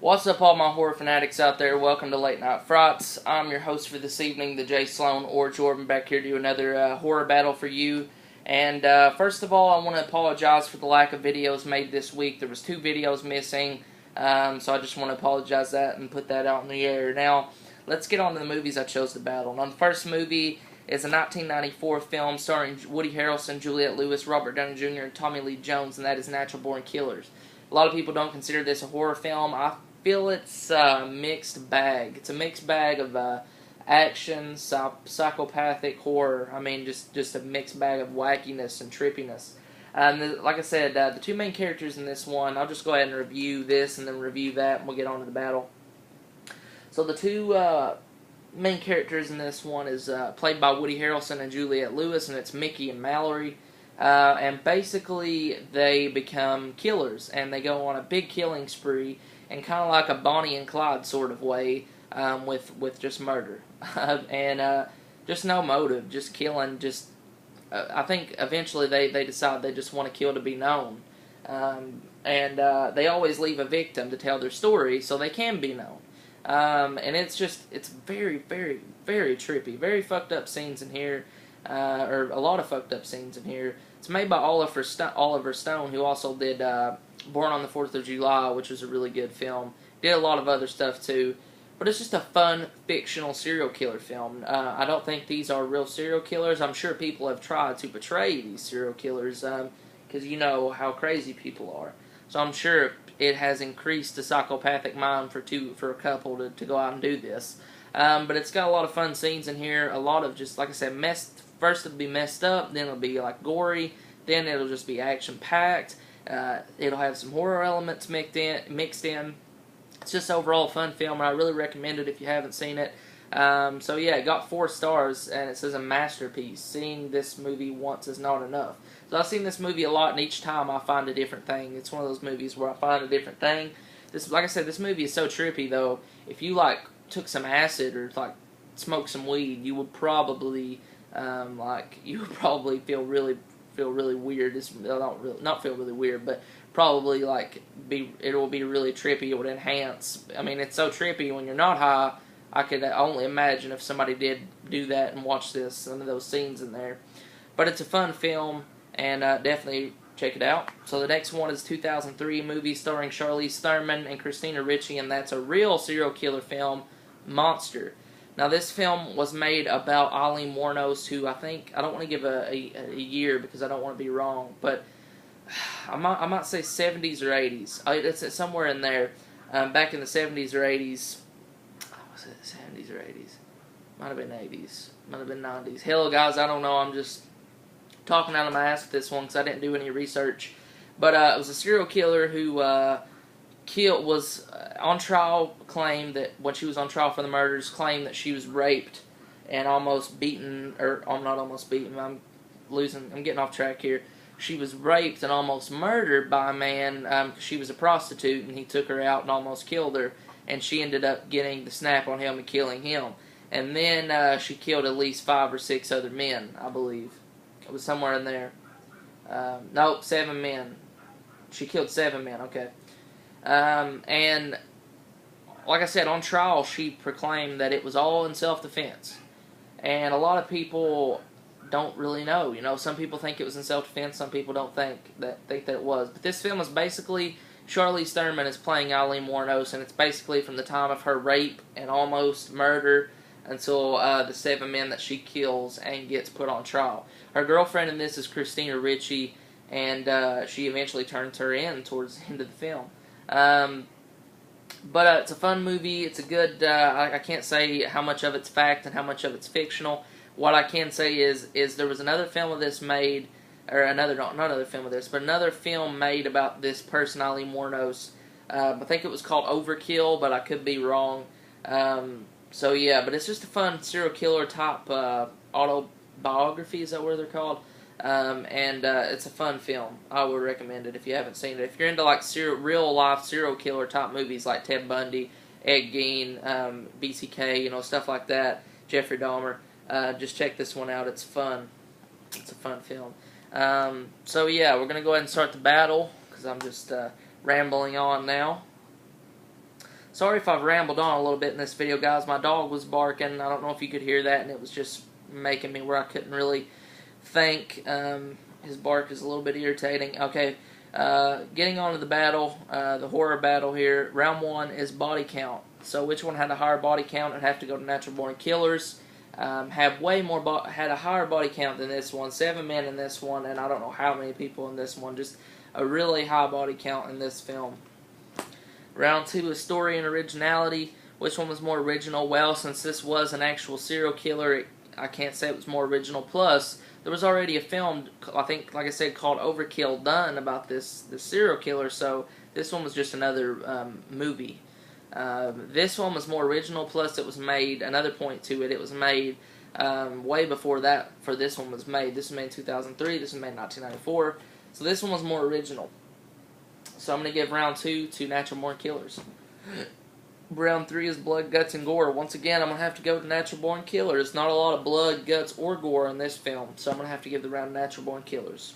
What's up, all my horror fanatics out there? Welcome to Late Night Frights. I'm your host for this evening, the Thejslone or Jordan, back here to do another horror battle for you. And first of all, I want to apologize for the lack of videos made this week. There was 2 videos missing, so I just want to apologize that and put that out in the air. Now, let's get on to the movies I chose to battle. Now, the first movie is a 1994 film starring Woody Harrelson, Juliette Lewis, Robert Downey Jr., and Tommy Lee Jones, and that is Natural Born Killers. A lot of people don't consider this a horror film. I feel it's a mixed bag. It's a mixed bag of action, psychopathic horror. I mean, just a mixed bag of wackiness and trippiness. Like I said, the 2 main characters in this one, I'll just go ahead and review this and then review that, and we'll get on to the battle. So the 2 main characters in this one is played by Woody Harrelson and Juliette Lewis, and it's Mickey and Mallory. And basically, they become killers, and they go on a big killing spree, and kind of like a Bonnie and Clyde sort of way, with just murder, and just no motive, just killing. I think eventually they decide they just want to kill to be known, and they always leave a victim to tell their story so they can be known. And it's very, very, very trippy, very fucked up scenes in here, or a lot of fucked up scenes in here. It's made by Oliver Stone, who also did Born on the 4th of July, which was a really good film. Did a lot of other stuff too, but it's just a fun fictional serial killer film. I don't think these are real serial killers. I'm sure people have tried to portray these serial killers, because you know how crazy people are. So I'm sure it has increased the psychopathic mind for a couple to go out and do this. But it's got a lot of fun scenes in here. A lot of just, like I said, first it'll be messed up, then it'll be like gory, then it'll just be action packed. It'll have some horror elements mixed in. It's just overall a fun film, and I really recommend it if you haven't seen it. So yeah, it got 4 stars, and it says a masterpiece. Seeing this movie once is not enough. So I've seen this movie a lot, and each time I find a different thing. It's one of those movies where I find a different thing. Like I said, this movie is so trippy though. If you took some acid or smoked some weed, you would probably feel really weird. It's not feel really weird, but probably it will be really trippy. It would enhance. I mean, it's so trippy when you're not high. I could only imagine if somebody did do that and watch some of those scenes in there. But it's a fun film, and definitely check it out. So the next one is 2003 movie starring Charlize Theron and Christina Ricci, and that's a real serial killer film, Monster. Now, this film was made about Eileen Wuornos, who I don't want to give a year because I don't want to be wrong, but I might say 70s or 80s. It's somewhere in there. Back in the 70s or 80s. Was it 70s or 80s? Might have been 80s. Might have been 90s. Hell, guys, I don't know. I'm just talking out of my ass with this one because I didn't do any research. But it was a serial killer who was on trial, claimed that when she was on trial for the murders, claimed that she was raped and almost beaten, or I'm not almost beaten, I'm getting off track here. She was raped and almost murdered by a man because she was a prostitute, and he took her out and almost killed her, and she ended up getting the snap on him and killing him. And then she killed at least 5 or 6 other men, I believe. It was somewhere in there. Nope, 7 men. She killed 7 men, okay. And like I said, on trial, she proclaimed that it was all in self-defense. And a lot of people don't really know. You know, some people think it was in self-defense, some people don't think that it was. But this film is basically Charlize Theron is playing Eileen Wuornos, and it's basically from the time of her rape and almost murder until the 7 men that she kills and gets put on trial. Her girlfriend in this is Christina Ricci, and she eventually turns her in towards the end of the film. But it's a fun movie. It's a good, I can't say how much of it's fact and how much of it's fictional. What I can say is there was another film of this made, or another film made about this person, Eileen Wuornos. I think it was called Overkill, but I could be wrong. So yeah, but it's just a fun serial killer type autobiography, is that what they're called? And it's a fun film. I would recommend it if you haven't seen it. If you're into real life serial killer type movies like Ted Bundy, Ed Gein, BCK, stuff like that, Jeffrey Dahmer, just check this one out. It's fun. It's a fun film. So yeah, we're gonna go ahead and start the battle because I'm just rambling on now. Sorry if I've rambled on a little bit in this video, guys. My dog was barking. I don't know if you could hear that, and it was just making me where I couldn't really think. His bark is a little bit irritating. Okay, getting on to the battle, the horror battle here. Round 1 is body count. So which one had a higher body count? I'd have to go to Natural Born Killers. Had a higher body count than this one. 7 men in this one, and I don't know how many people in this one. Just a really high body count in this film. Round 2 is story and originality. Which one was more original? Well, since this was an actual serial killer, I can't say it was more original. Plus, there was already a film, I think, like I said, called Overkill done about this serial killer, so this one was just another movie. This one was more original, plus it was made, another point to it, it was made way before that for this one was made. This was made in 2003, this was made in 1994, so this one was more original. So I'm going to give round 2 to Natural Born Killers. Round 3 is blood, guts, and gore. Once again, I'm going to have to go to Natural Born Killers. Not a lot of blood, guts, or gore in this film, so I'm going to have to give the round to Natural Born Killers.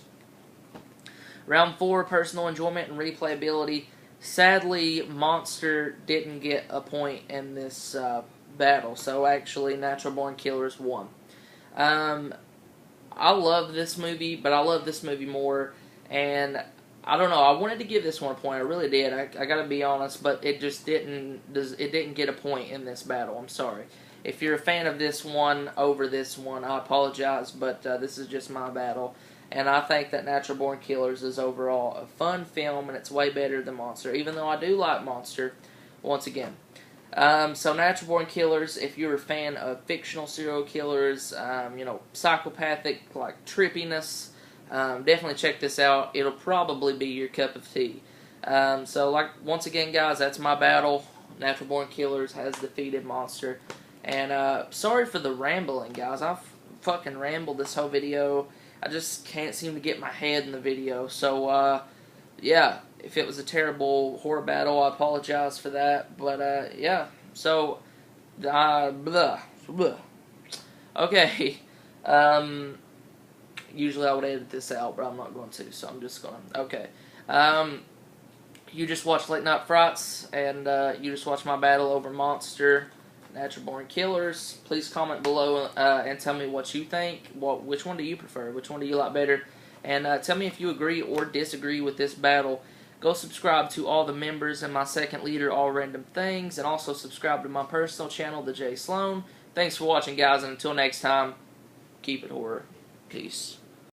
Round 4, personal enjoyment and replayability. Sadly, Monster didn't get a point in this battle, so actually Natural Born Killers won. I love this movie, but I love this movie more, and I don't know, I wanted to give this one a point, I really did, I gotta be honest, but it just didn't get a point in this battle, I'm sorry. If you're a fan of this one over this one, I apologize, but this is just my battle. And I think that Natural Born Killers is overall a fun film, and it's way better than Monster, even though I do like Monster, once again. So Natural Born Killers, if you're a fan of fictional serial killers, you know, psychopathic, like, trippiness, definitely check this out. It'll probably be your cup of tea. So, like, once again, guys, that's my battle. Natural Born Killers has defeated Monster. And, sorry for the rambling, guys. I've fucking rambled this whole video. I just can't seem to get my head in the video. So, yeah, if it was a terrible horror battle, I apologize for that. But, yeah. So, blah. Okay. Usually I would edit this out, but I'm not going to, so I'm just going to. Okay. You just watched Late Night Frights, and you just watched my battle over Monster, Natural Born Killers. Please comment below and tell me what you think. Which one do you prefer? Which one do you like better? And tell me if you agree or disagree with this battle. Go subscribe to all the members and my second leader, All Random Things, and also subscribe to my personal channel, The J Sloan. Thanks for watching, guys, and until next time, keep it horror. Peace.